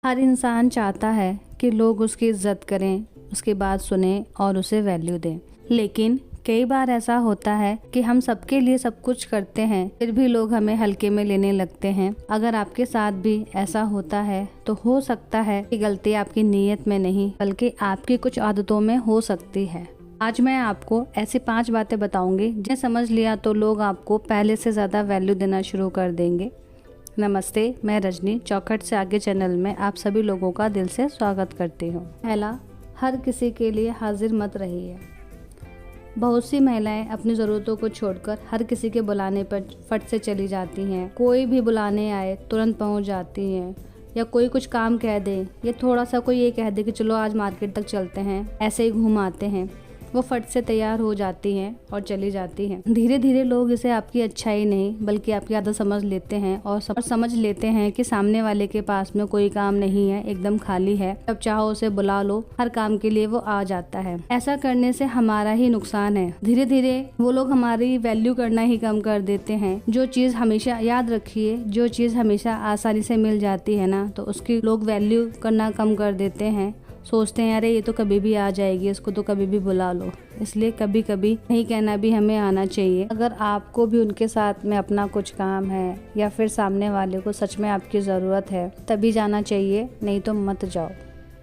हर इंसान चाहता है कि लोग उसकी इज्जत करें, उसकी बात सुने और उसे वैल्यू दें। लेकिन कई बार ऐसा होता है कि हम सबके लिए सब कुछ करते हैं, फिर भी लोग हमें हल्के में लेने लगते हैं। अगर आपके साथ भी ऐसा होता है तो हो सकता है कि गलती आपकी नीयत में नहीं बल्कि आपकी कुछ आदतों में हो सकती है। आज मैं आपको ऐसी 5 बातें बताऊंगी जिन्हें समझ लिया तो लोग आपको पहले से ज़्यादा वैल्यू देना शुरू कर देंगे। नमस्ते, मैं रजनी चौखट से आगे चैनल में आप सभी लोगों का दिल से स्वागत करती हूँ। पहला, हर किसी के लिए हाजिर मत रहिए। बहुत सी महिलाएं अपनी ज़रूरतों को छोड़कर हर किसी के बुलाने पर फट से चली जाती हैं। कोई भी बुलाने आए तुरंत पहुंच जाती हैं, या कोई कुछ काम कह दे या थोड़ा सा कोई ये कह दे कि चलो आज मार्केट तक चलते हैं, ऐसे ही घूम आते हैं, वो फट से तैयार हो जाती हैं और चली जाती हैं। धीरे धीरे लोग इसे आपकी अच्छाई नहीं बल्कि आपकी आदत समझ लेते हैं और समझ लेते हैं कि सामने वाले के पास में कोई काम नहीं है, एकदम खाली है, जब चाहो उसे बुला लो, हर काम के लिए वो आ जाता है। ऐसा करने से हमारा ही नुकसान है। धीरे धीरे वो लोग हमारी वैल्यू करना ही कम कर देते हैं। जो चीज़ हमेशा याद रखिए, जो चीज़ हमेशा आसानी से मिल जाती है ना, तो उसकी लोग वैल्यू करना कम कर देते हैं। सोचते हैं अरे ये तो कभी भी आ जाएगी, इसको तो कभी भी बुला लो। इसलिए कभी कभी नहीं कहना भी हमें आना चाहिए। अगर आपको भी उनके साथ में अपना कुछ काम है या फिर सामने वाले को सच में आपकी ज़रूरत है तभी जाना चाहिए, नहीं तो मत जाओ।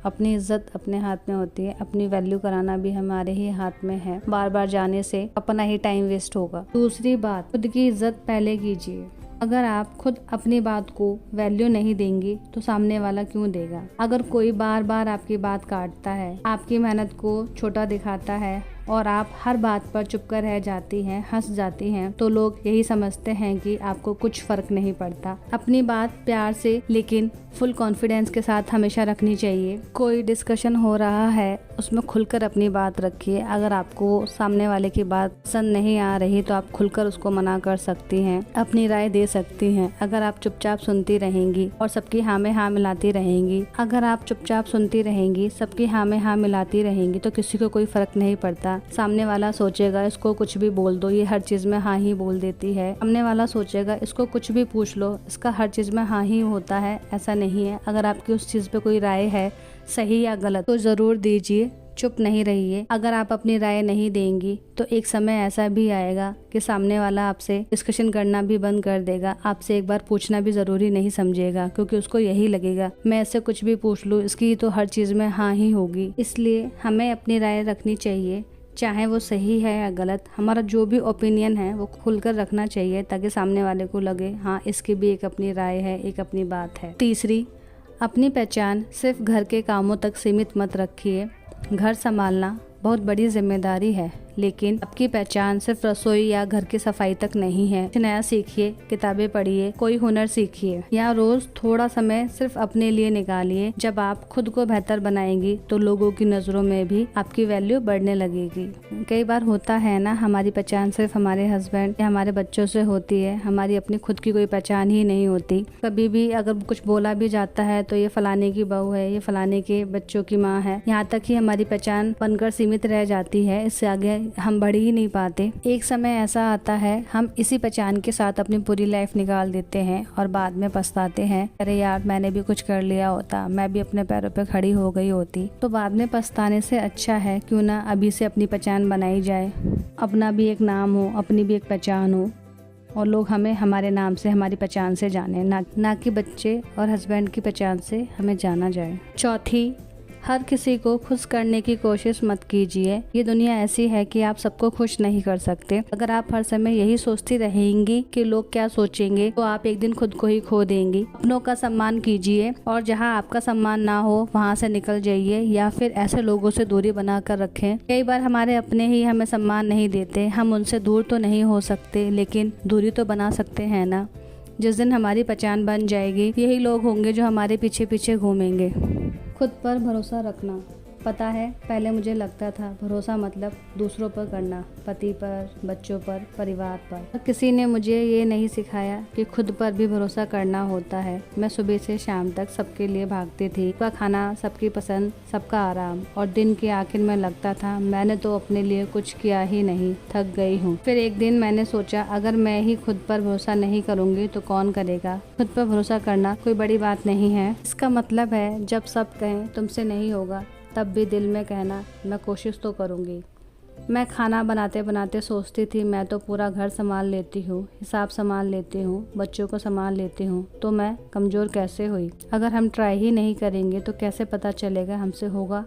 अपनी इज्जत अपने हाथ में होती है, अपनी वैल्यू कराना भी हमारे ही हाथ में है। बार बार जाने से अपना ही टाइम वेस्ट होगा। दूसरी बात, खुद की इज्जत पहले कीजिए। अगर आप खुद अपनी बात को वैल्यू नहीं देंगी तो सामने वाला क्यों देगा। अगर कोई बार बार आपकी बात काटता है, आपकी मेहनत को छोटा दिखाता है और आप हर बात पर चुप कर रह जाती हैं, हंस जाती हैं, तो लोग यही समझते हैं कि आपको कुछ फर्क नहीं पड़ता। अपनी बात प्यार से लेकिन फुल कॉन्फिडेंस के साथ हमेशा रखनी चाहिए। कोई डिस्कशन हो रहा है उसमें खुलकर अपनी बात रखिए। अगर आपको सामने वाले की बात पसंद नहीं आ रही तो आप खुलकर उसको मना कर सकती हैं, अपनी राय दे सकती हैं। अगर आप चुपचाप सुनती रहेंगी और सबकी हाँ में हाँ मिलाती रहेंगी, अगर आप चुपचाप सुनती रहेंगी, सबकी हाँ में हाँ मिलाती रहेंगी, तो किसी को कोई फर्क नहीं पड़ता। सामने वाला सोचेगा इसको कुछ भी बोल दो, ये हर चीज में हाँ ही बोल देती है। सामने वाला सोचेगा इसको कुछ भी पूछ लो, इसका हर चीज में हाँ ही होता है। ऐसा नहीं है। अगर आपकी उस चीज पे कोई राय है, सही या गलत, तो जरूर दीजिए, चुप नहीं रहिए। अगर आप अपनी राय नहीं देंगी तो एक समय ऐसा भी आएगा कि सामने वाला आपसे डिस्कशन करना भी बंद कर देगा, आपसे एक बार पूछना भी जरूरी नहीं समझेगा, क्योंकि उसको यही लगेगा मैं इससे कुछ भी पूछ लूँ, इसकी तो हर चीज में हाँ ही होगी। इसलिए हमें अपनी राय रखनी चाहिए, चाहे वो सही है या गलत। हमारा जो भी ओपिनियन है वो खुलकर रखना चाहिए, ताकि सामने वाले को लगे हाँ इसकी भी एक अपनी राय है, एक अपनी बात है। तीसरी, अपनी पहचान सिर्फ घर के कामों तक सीमित मत रखिए। घर संभालना बहुत बड़ी जिम्मेदारी है, लेकिन आपकी पहचान सिर्फ रसोई या घर की सफाई तक नहीं है। कुछ नया सीखिए, किताबें पढ़िए, कोई हुनर सीखिए, या रोज थोड़ा समय सिर्फ अपने लिए निकालिए। जब आप खुद को बेहतर बनाएंगी तो लोगों की नजरों में भी आपकी वैल्यू बढ़ने लगेगी। कई बार होता है ना, हमारी पहचान सिर्फ हमारे हस्बैंड या हमारे बच्चों से होती है, हमारी अपनी खुद की कोई पहचान ही नहीं होती। कभी भी अगर कुछ बोला भी जाता है तो ये फलाने की बहू है, ये फलाने के बच्चों की माँ है, यहाँ तक ही हमारी पहचान बनकर सीमित रह जाती है। इससे आगे हम बढ़ ही नहीं पाते। एक समय ऐसा आता है हम इसी पहचान के साथ अपनी पूरी लाइफ निकाल देते हैं और बाद में पछताते हैं, अरे यार मैंने भी कुछ कर लिया होता, मैं भी अपने पैरों पे खड़ी हो गई होती। तो बाद में पछताने से अच्छा है क्यों ना अभी से अपनी पहचान बनाई जाए, अपना भी एक नाम हो, अपनी भी एक पहचान हो, और लोग हमें हमारे नाम से, हमारी पहचान से जाने, ना कि बच्चे और हस्बैंड की पहचान से हमें जाना जाए। चौथी, हर किसी को खुश करने की कोशिश मत कीजिए। ये दुनिया ऐसी है कि आप सबको खुश नहीं कर सकते। अगर आप हर समय यही सोचती रहेंगी कि लोग क्या सोचेंगे, तो आप एक दिन खुद को ही खो देंगी। अपनों का सम्मान कीजिए, और जहां आपका सम्मान ना हो वहां से निकल जाइए, या फिर ऐसे लोगों से दूरी बना कर रखें। कई बार हमारे अपने ही हमें सम्मान नहीं देते। हम उनसे दूर तो नहीं हो सकते, लेकिन दूरी तो बना सकते हैं ना। जिस दिन हमारी पहचान बन जाएगी, यही लोग होंगे जो हमारे पीछे पीछे घूमेंगे। खुद पर भरोसा रखना। पता है, पहले मुझे लगता था भरोसा मतलब दूसरों पर करना, पति पर, बच्चों पर, परिवार पर। किसी ने मुझे ये नहीं सिखाया कि खुद पर भी भरोसा करना होता है। मैं सुबह से शाम तक सबके लिए भागती थी, सबका खाना, सबकी पसंद, सबका आराम, और दिन के आखिर में लगता था मैंने तो अपने लिए कुछ किया ही नहीं, थक गई हूँ। फिर एक दिन मैंने सोचा, अगर मैं ही खुद पर भरोसा नहीं करूँगी तो कौन करेगा। खुद पर भरोसा करना कोई बड़ी बात नहीं है। इसका मतलब है जब सब कहें तुमसे नहीं होगा, तब भी दिल में कहना मैं कोशिश तो करूँगी। मैं खाना बनाते बनाते सोचती थी मैं तो पूरा घर संभाल लेती हूँ, हिसाब संभाल लेती हूँ, बच्चों को संभाल लेती हूँ, तो मैं कमज़ोर कैसे हुई। अगर हम ट्राई ही नहीं करेंगे तो कैसे पता चलेगा हमसे होगा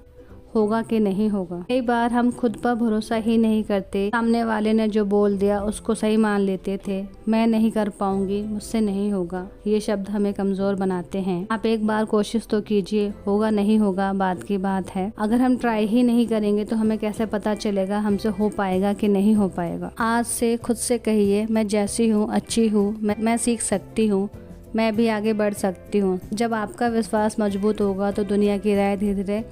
कि नहीं होगा। कई बार हम खुद पर भरोसा ही नहीं करते। सामने वाले ने जो बोल दिया उसको सही मान लेते थे। मैं नहीं कर पाऊंगी, मुझसे नहीं होगा, ये शब्द हमें कमजोर बनाते हैं। आप एक बार कोशिश तो कीजिए, होगा नहीं होगा बात की बात है। अगर हम ट्राई ही नहीं करेंगे तो हमें कैसे पता चलेगा हमसे हो पाएगा कि नहीं हो पाएगा। आज से खुद से कहिए, मैं जैसी हूँ अच्छी हूँ, मैं सीख सकती हूँ, मैं भी आगे बढ़ सकती हूँ। जब आपका विश्वास मजबूत होगा तो दुनिया की राय धीरे धीरे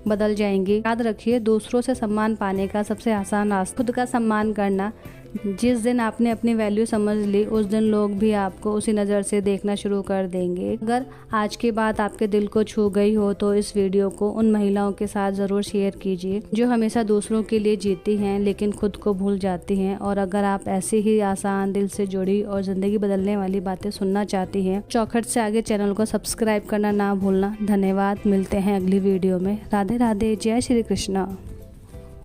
बदल जाएंगी। याद रखिए, दूसरों से सम्मान पाने का सबसे आसान रास्ता खुद का सम्मान करना। जिस दिन आपने अपनी वैल्यू समझ ली, उस दिन लोग भी आपको उसी नज़र से देखना शुरू कर देंगे। अगर आज की बात आपके दिल को छू गई हो तो इस वीडियो को उन महिलाओं के साथ ज़रूर शेयर कीजिए जो हमेशा दूसरों के लिए जीती हैं लेकिन खुद को भूल जाती हैं। और अगर आप ऐसी ही आसान, दिल से जुड़ी और ज़िंदगी बदलने वाली बातें सुनना चाहती हैं, चौखट से आगे चैनल को सब्सक्राइब करना ना भूलना। धन्यवाद, मिलते हैं अगली वीडियो में। राधे राधे, जय श्री कृष्णा।